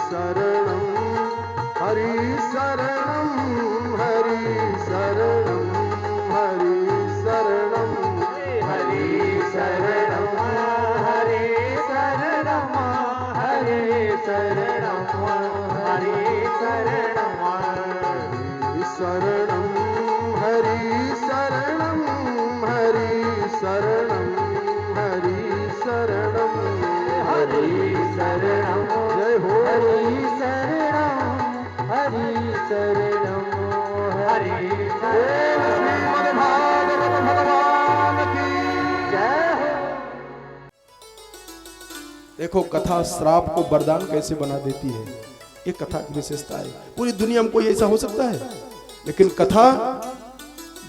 शरणं हरि शरणं हरि शरणं हरि शरणं हरि शरणं हरि शरणं हरि शरणं हरि शरणं शरणं हरि शरणं हरि शरणं हरि शरणं हरि शरणं जय हो हरि शरणं हरि शरणं हरि श्रीमद् भागवत भगवान की जय हो। देखो कथा श्राप को वरदान कैसे बना देती है, ये कथा की विशेषता है। पूरी दुनिया में कोई ऐसा हो सकता है, लेकिन कथा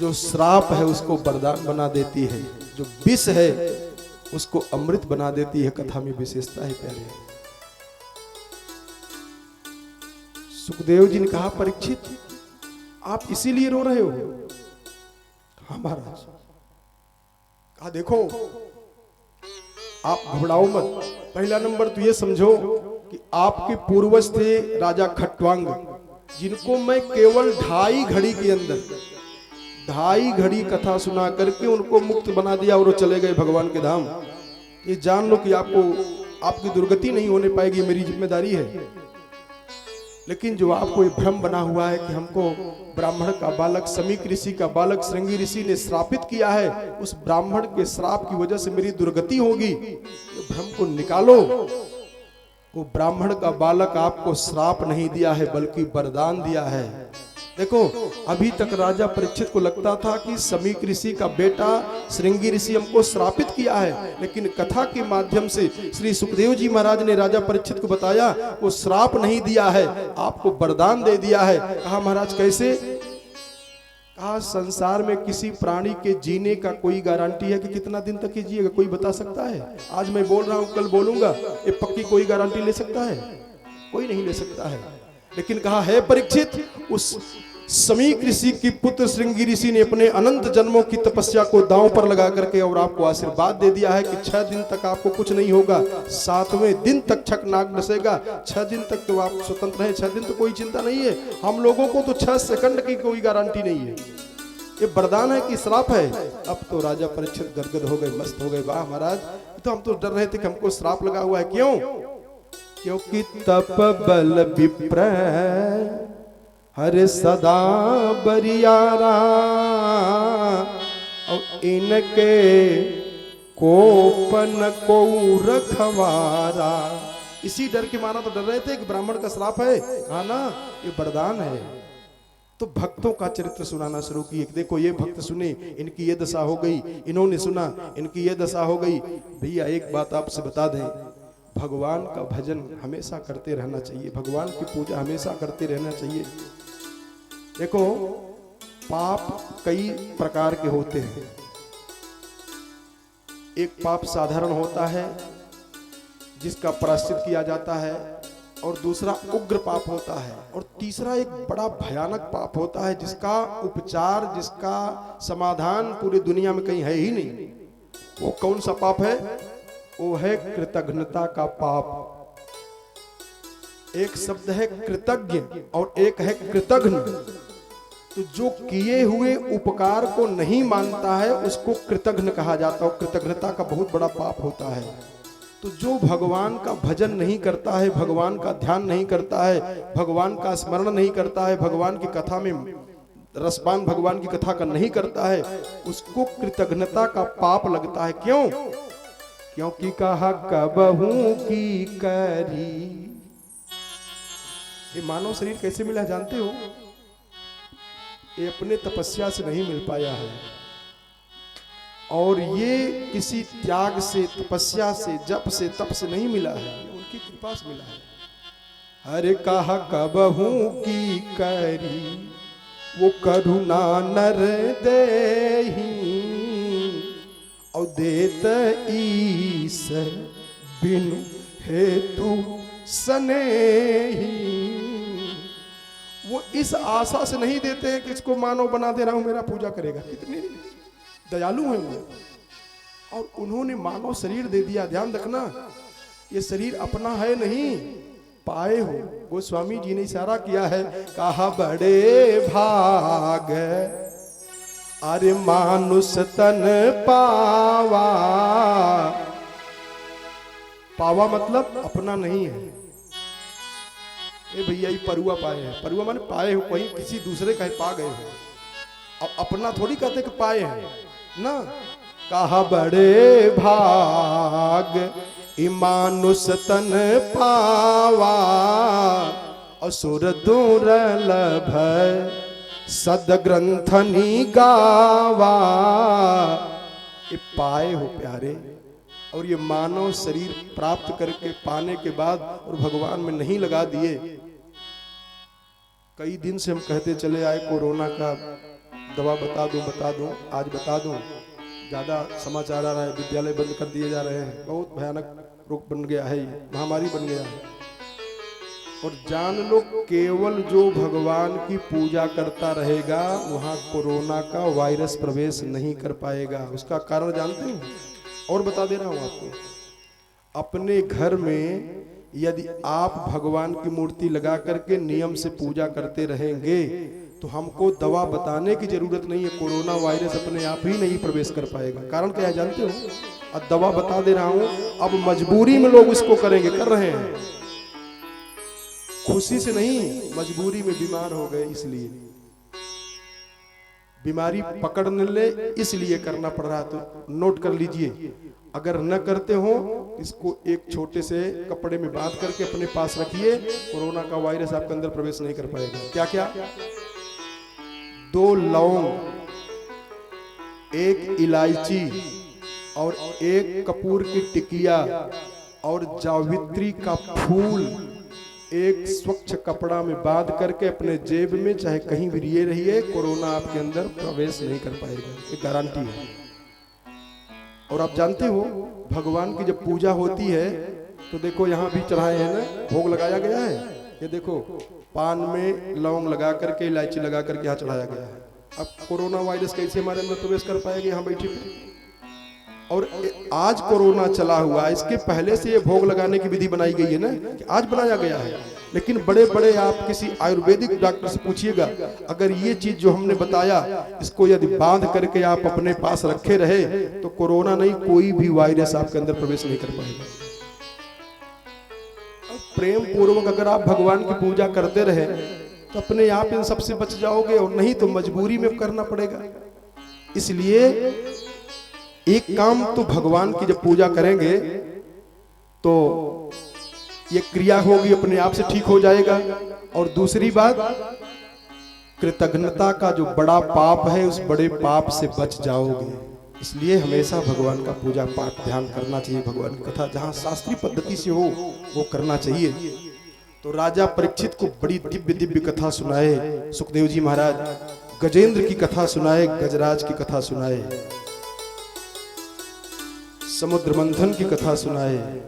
जो श्राप है उसको वरदान बना देती है, जो विष है उसको अमृत बना देती है। कथा में विशेषता है प्यारे। सुखदेव जी ने कहा, परीक्षित आप इसीलिए रो रहे हो? हाँ महाराज। कहा देखो आप घबराओ मत। पहला नंबर तो ये समझो कि आपके पूर्वज थे राजा खट्वांग, जिनको मैं केवल 2.5 घड़ी के अंदर 2.5 घड़ी कथा सुना करके उनको मुक्त बना दिया और वो चले गए भगवान के धाम। ये जान लो कि आपकी दुर्गति नहीं होने पाएगी, मेरी जिम्मेदारी है। लेकिन जो आपको ये भ्रम बना हुआ है कि हमको ब्राह्मण का बालक, समीक ऋषि का बालक श्रृंगी ऋषि ने श्रापित किया है, उस ब्राह्मण के श्राप की वजह से मेरी दुर्गति होगी, ये भ्रम को निकालो। वो ब्राह्मण का बालक आपको श्राप नहीं दिया है बल्कि वरदान दिया है। देखो अभी तक राजा परीक्षित को लगता था कि समीक ऋषि का बेटा श्रृंगी ऋषि हमको श्रापित किया है, लेकिन कथा के माध्यम से श्री सुखदेव जी महाराज ने राजा परीक्षित को बताया वो श्राप नहीं दिया है, आपको वरदान दे दिया है। कहा महाराज कैसे? कहा संसार में किसी प्राणी के जीने का कोई गारंटी है कि कितना दिन तक ये जिएगा? कोई बता सकता है? आज मैं बोल रहा हूं, कल बोलूंगा, ये पक्की कोई गारंटी ले सकता है? कोई नहीं ले सकता है। लेकिन कहा है परीक्षित, उस समीक ऋषि की पुत्र श्रृंगी ऋषि ने अपने अनंत जन्मों की तपस्या को दांव पर लगा करके और आपको आशीर्वाद दे दिया है कि 6 दिन तक आपको कुछ नहीं होगा, 7वें दिन तक छक नाग डसेगा, 6 दिन तक तो आप स्वतंत्र हैं, 6 दिन तो कोई चिंता नहीं है। हम लोगों को तो 6 सेकंड की कोई गारंटी नहीं है। ये वरदान है कि श्राप है? अब तो राजा परीक्षित गदगद हो गए, मस्त हो गए। वाह महाराज, तो हम तो डर रहे थे कि हमको श्राप लगा हुआ है। क्यों? क्योंकि तप बल विप्र हर सदा बरियारा और इनके कोपन को रखवारा। इसी डर के मारा तो डर रहे थे कि ब्राह्मण का श्राप है। हाँ ना, ये वरदान है। तो भक्तों का चरित्र सुनाना शुरू किए। देखो ये भक्त सुने, इनकी ये दशा हो गई, इन्होंने सुना, इनकी ये दशा हो गई। भैया एक बात आपसे बता दें, भगवान का भजन हमेशा करते रहना चाहिए, भगवान की पूजा हमेशा करते रहना चाहिए। देखो पाप कई प्रकार के होते हैं। एक पाप साधारण होता है जिसका प्रायश्चित किया जाता है, और दूसरा उग्र पाप होता है, और तीसरा एक बड़ा भयानक पाप होता है जिसका उपचार, जिसका समाधान पूरी दुनिया में कहीं है ही नहीं। वो कौन सा पाप है? वो है कृतघ्नता का पाप। एक शब्द है कृतज्ञ और एक है कृतघ्न। तो जो किए हुए उपकार को नहीं मानता है उसको कृतघ्न कहा जाता है, और कृतज्ञता का बहुत बड़ा पाप होता है। तो जो भगवान का भजन नहीं करता है, भगवान का ध्यान नहीं करता है, भगवान का स्मरण नहीं करता है, भगवान की कथा में रसपान भगवान की कथा का नहीं करता है, उसको कृतज्ञता का पाप लगता है। क्यों? क्योंकि कहा कबहू की करी। ये मानव शरीर कैसे मिला जानते हो? ये अपने तपस्या से नहीं मिल पाया है, और ये किसी त्याग से, तपस्या से, जप से, तप से नहीं मिला है, ये उनकी कृपा से मिला है। अरे कहा कबहू की करी वो करुणा नर देही, और देत ईश्वर बिनु हेतु सनेही। वो इस आशा से नहीं देते हैं कि इसको मानव बना दे रहा हूं, मेरा पूजा करेगा। कितने दयालु हैं वो। और उन्होंने मानव शरीर दे दिया। ध्यान रखना, ये शरीर अपना है नहीं, पाए हो। गोस्वामी जी ने इशारा किया है, कहा बड़े भाग अरे मानुष तन पावा। पावा मतलब अपना नहीं है। ए भैया ये परुआ पाए हैं, परुआ माने पाए हो, कहीं किसी दूसरे का पा गए हो। अब अपना थोड़ी कहते कि पाए हैं ना। कहा बड़े भाग इमानुष तन पावा, असुर दुर्लभ सदग्रंथनि गावा। ये पाए हो प्यारे, और ये मानव शरीर प्राप्त करके पाने के बाद और भगवान में नहीं लगा दिए। कई दिन से हम कहते चले आए कोरोना का दवा बता दूं, आज बता दूं। ज्यादा समाचार आ रहा है, विद्यालय बंद कर दिए जा रहे हैं, बहुत भयानक रोग बन गया है, महामारी बन गया है। और जान लो, केवल जो भगवान की पूजा करता रहेगा वहां कोरोना का वायरस प्रवेश नहीं कर पाएगा। उसका कारण जानते हो? और बता दे रहा हूं आपको। अपने घर में यदि आप भगवान की मूर्ति लगा करके नियम से पूजा करते रहेंगे तो हमको दवा बताने की जरूरत नहीं है, कोरोना वायरस अपने आप ही नहीं प्रवेश कर पाएगा। कारण क्या है जानते हो? अब दवा बता दे रहा हूं, अब मजबूरी में लोग इसको करेंगे, कर रहे हैं, खुशी से नहीं, मजबूरी में बीमार हो गए इसलिए, बीमारी पकड़ न ले इसलिए करना पड़ रहा। तो नोट कर लीजिए, अगर न करते हो इसको एक छोटे से कपड़े में बांध करके अपने पास रखिए, कोरोना का वायरस आपके अंदर प्रवेश नहीं कर पाएगा। क्या क्या? 2 लौंग, 1 इलायची और 1 कपूर की टिकिया और जावित्री का फूल एक स्वच्छ कपड़ा में बांध करके अपने जेब में चाहे कहीं भी लिए रहिए, कोरोना आपके अंदर प्रवेश नहीं कर पाएगा, ये गारंटी है। और आप जानते हो भगवान की जब पूजा होती है तो देखो यहाँ भी चढ़ाए हैं ना, भोग लगाया गया है। ये देखो पान में लौंग लगा करके, इलायची लगा करके यहाँ चढ़ाया गया है। अब कोरोना वायरस कैसे हमारे अंदर प्रवेश कर पाएगा यहाँ बैठे हुए? और आज कोरोना चला हुआ, इसके पहले से ये भोग लगाने की विधि बनाई गई है ना, कि आज बनाया गया है। लेकिन बड़े बड़े आप किसी आयुर्वेदिक डॉक्टर से पूछिएगा, अगर ये चीज जो हमने बताया इसको यदि बांध करके आप अपने पास रखे रहे तो कोरोना नहीं, कोई भी वायरस आपके अंदर प्रवेश नहीं कर पाएगा। प्रेम पूर्वक अगर आप भगवान की पूजा करते रहे तो अपने आप इन सबसे बच जाओगे, और नहीं तो मजबूरी में करना पड़ेगा। इसलिए एक काम तो भगवान की जब पूजा करेंगे तो ये क्रिया होगी, अपने आप से ठीक हो जाएगा। और दूसरी बात, कृतज्ञता का जो बड़ा पाप है उस बड़े पाप से बच जाओगे। इसलिए हमेशा भगवान का पूजा पाठ ध्यान करना चाहिए, भगवान की कथा जहाँ शास्त्रीय पद्धति से हो वो करना चाहिए। तो राजा परीक्षित को बड़ी दिव्य दिव्य कथा सुनाए सुखदेव जी महाराज, गजेंद्र की कथा सुनाए, गजराज की कथा सुनाए, समुद्र मंथन की कथा सुनाए।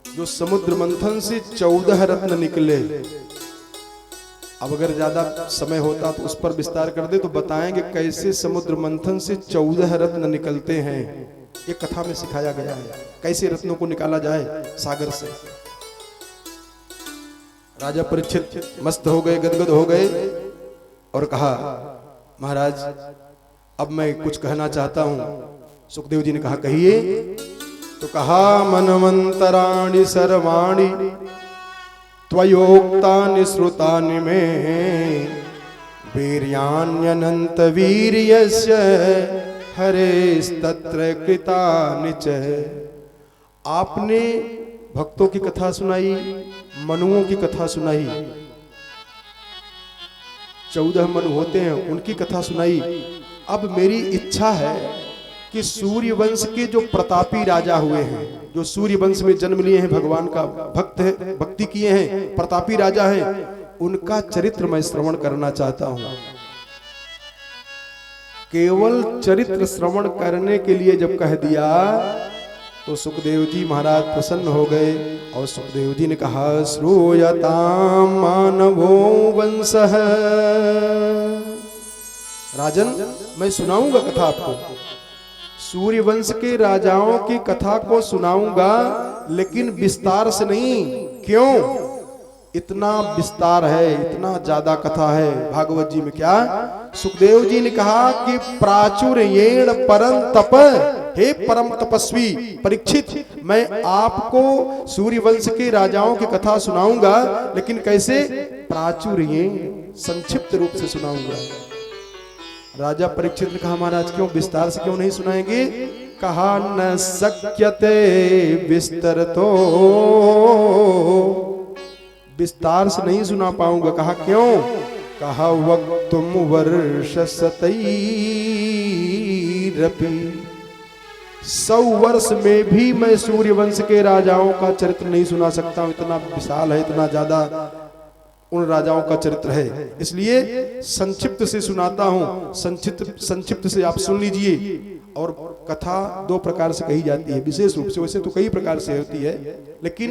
जो समुद्र मंथन से 14 रत्न निकले। अब अगर ज्यादा समय होता तो उस पर विस्तार कर दे तो बताएंगे कैसे समुद्र मंथन से 14 रत्न निकलते हैं। ये कथा में सिखाया गया है कैसे रत्नों को निकाला जाए सागर से। राजा परीक्षित मस्त हो गए, गदगद हो गए और कहा, महाराज अब मैं कुछ कहना चाहता हूं। सुखदेव जी ने कहा, कहिए। तो कहा, मनमंतराणि सर्वाणि त्वयोक्तानि श्रुतानि मे, वीर्याण्यनंत वीर्यस्य हरेस्तत्र कृतानि च। आपने भक्तों की कथा सुनाई, मनुओं की कथा सुनाई, 14 मनु होते हैं उनकी कथा सुनाई। अब मेरी इच्छा है कि सूर्य वंश के जो प्रतापी राजा हुए हैं, जो सूर्य वंश में जन्म लिए हैं, भगवान का भक्त है, भक्ति किए हैं, प्रतापी राजा हैं, उनका चरित्र मैं श्रवण करना चाहता हूं। केवल चरित्र श्रवण करने के लिए जब कह दिया तो सुखदेव जी महाराज प्रसन्न हो गए और सुखदेव जी ने कहा, श्रूयताम मानवो वंशः। राजन मैं सुनाऊंगा कथा आपको, सूर्य वंश के राजाओं की कथा को सुनाऊंगा, लेकिन विस्तार से नहीं। क्यों? इतना विस्तार है, इतना ज्यादा कथा है भागवत जी में। क्या सुखदेव जी ने कहा कि प्राचुर्येण परम तप, हे परम तपस्वी परीक्षित, मैं आपको सूर्यवंश के राजाओं की कथा सुनाऊंगा, लेकिन कैसे? प्राचुर्येण, संक्षिप्त रूप से सुनाऊंगा। राजा परीक्षित ने कहा महाराज क्यों विस्तार से क्यों नहीं सुनाएंगे? कहा न शक्यते विस्तरतो, विस्तार से नहीं सुना पाऊंगा। कहा क्यों? कहा वक्तुम वर्ष सतैरपि, 100 वर्ष में भी मैं सूर्यवंश के राजाओं का चरित्र नहीं सुना सकता हूं। इतना विशाल है, इतना ज्यादा उन राजाओं का चरित्र है, इसलिए संक्षिप्त से सुनाता हूं। संक्षिप्त से आप सुन लीजिए। और कथा 2 प्रकार से कही जाती है विशेष रूप से, वैसे तो कई प्रकार से होती है, लेकिन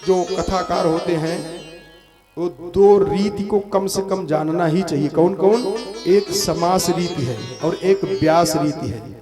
जो कथाकार होते हैं वो 2 रीति को कम से कम जानना ही चाहिए। कौन कौन? एक समास रीति है और एक व्यास रीति है।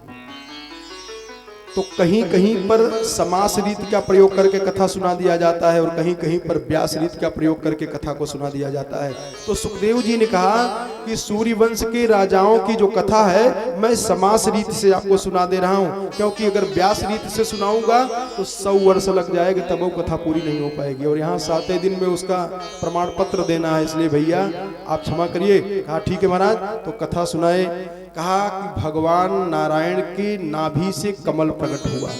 तो कहीं कहीं पर समास रीति का प्रयोग करके कथा सुना दिया जाता है और कहीं कहीं पर व्यास रीति का प्रयोग करके कथा को सुना दिया जाता है। तो सुखदेव जी ने कहा कि सूर्यवंश के राजाओं की जो कथा है मैं समास रीति से आपको सुना दे रहा हूं, क्योंकि अगर व्यास रीति से सुनाऊंगा तो 100 वर्ष लग जाएगा, तब वो कथा पूरी नहीं हो पाएगी। और यहाँ 7वें दिन में उसका प्रमाण पत्र देना है, इसलिए भैया आप क्षमा करिए। कहा ठीक है महाराज। तो कथा सुनाए। कहा कि भगवान नारायण की नाभि से कमल प्रकट हुआ।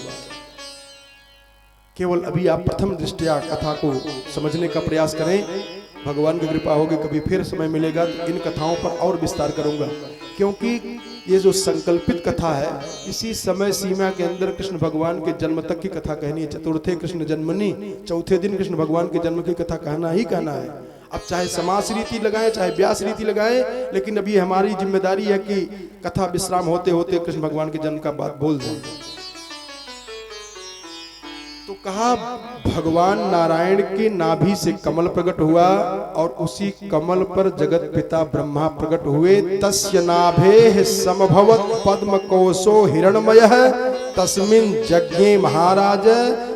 केवल अभी आप प्रथम दृष्टया कथा को समझने का प्रयास करें, भगवान की कृपा होगी कभी फिर समय मिलेगा तो इन कथाओं पर और विस्तार करूंगा, क्योंकि ये जो संकल्पित कथा है इसी समय सीमा के अंदर कृष्ण भगवान के जन्म तक की कथा कहनी है। चतुर्थे कृष्ण जन्मनि, 4थे दिन कृष्ण भगवान के जन्म की कथा कहना ही कहना है। अब चाहे समास रीति लगाएं चाहे व्यास रीति लगाएं, लेकिन अभी हमारी जिम्मेदारी है कि कथा विश्राम होते होते कृष्ण भगवान के जन्म का बात बोल दें। तो कहा भगवान नारायण के नाभि से कमल प्रकट हुआ और उसी कमल पर जगत पिता ब्रह्मा प्रकट हुए। तस्य नाभेः समभवत् पद्म कोशो हिरणमयः, तस्मिन् यज्ञे महाराज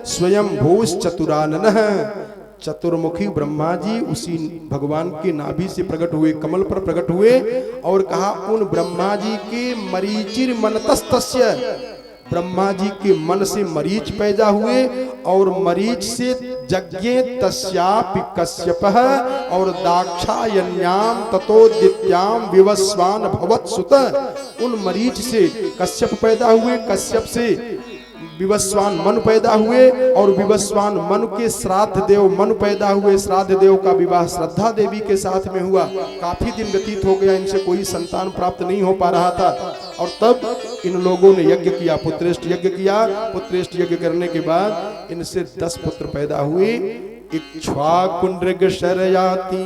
स्वयं भूश्चतुराननः। चतुर्मुखी ब्रह्मा जी उसी भगवान के नाभि से प्रकट हुए, कमल पर प्रकट हुए। और कहा उन ब्रह्मा जी के मरीचिर मनतस्तस्य, ब्रह्मा जी के मन से मरीच पैदा हुए और मरीच से यज्ञे तस्यापि कश्यपः और दाक्षायण्याम ततोदित्याम विवस्वान भवत्सुत। उन मरीच से कश्यप पैदा हुए, कश्यप से विवस्वान मनु पैदा हुए और विवस्वान मनु के श्राद्ध देव मनु पैदा हुए। श्राद्ध देव का विवाह श्रद्धा देवी के साथ में हुआ। काफी दिन व्यतीत हो गया, इनसे कोई संतान प्राप्त नहीं हो पा रहा था। और तब इन लोगों ने यज्ञ किया, पुत्रेष्ट यज्ञ किया। पुत्रेष्ट यज्ञ करने के बाद इनसे 10 पुत्र पैदा हुए। इक्ष्वाकुण्ड्रिग शरयाति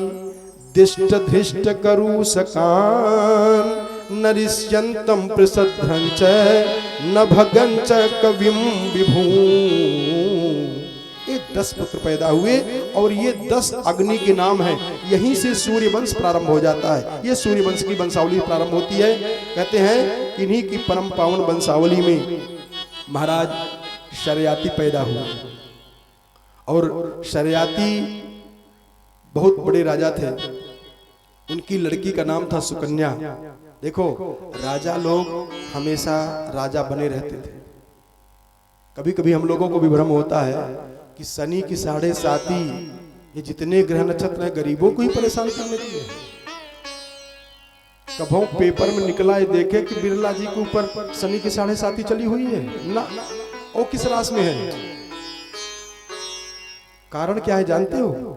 दिष्ट धृष्ट करूसकान्, नरिष्यन्तं प्रसध्रंच नभगंच कविम विभू। ये 10 पुत्र पैदा हुए और ये 10 अग्नि के नाम हैं। यहीं से सूर्यवंश प्रारंभ हो जाता है। ये सूर्यवंश की वंशावली प्रारंभ होती है। कहते हैं इन्हीं की परम पावन वंशावली में महाराज शरयाती पैदा हुआ। और शरयाती बहुत बड़े राजा थे। उनकी लड़की का नाम था सुकन्या। देखो राजा लोग हमेशा राजा बने रहते थे। कभी कभी हम लोगों को भी भ्रम होता है कि शनि की 7.5 ये जितने ग्रह नक्षत्र हैं गरीबों को ही परेशान करने के लिए। कभी पेपर में निकला है देखे कि बिरला जी के ऊपर शनि की 7.5 चली हुई है ना, वो किस राशि में है? कारण क्या है जानते हो?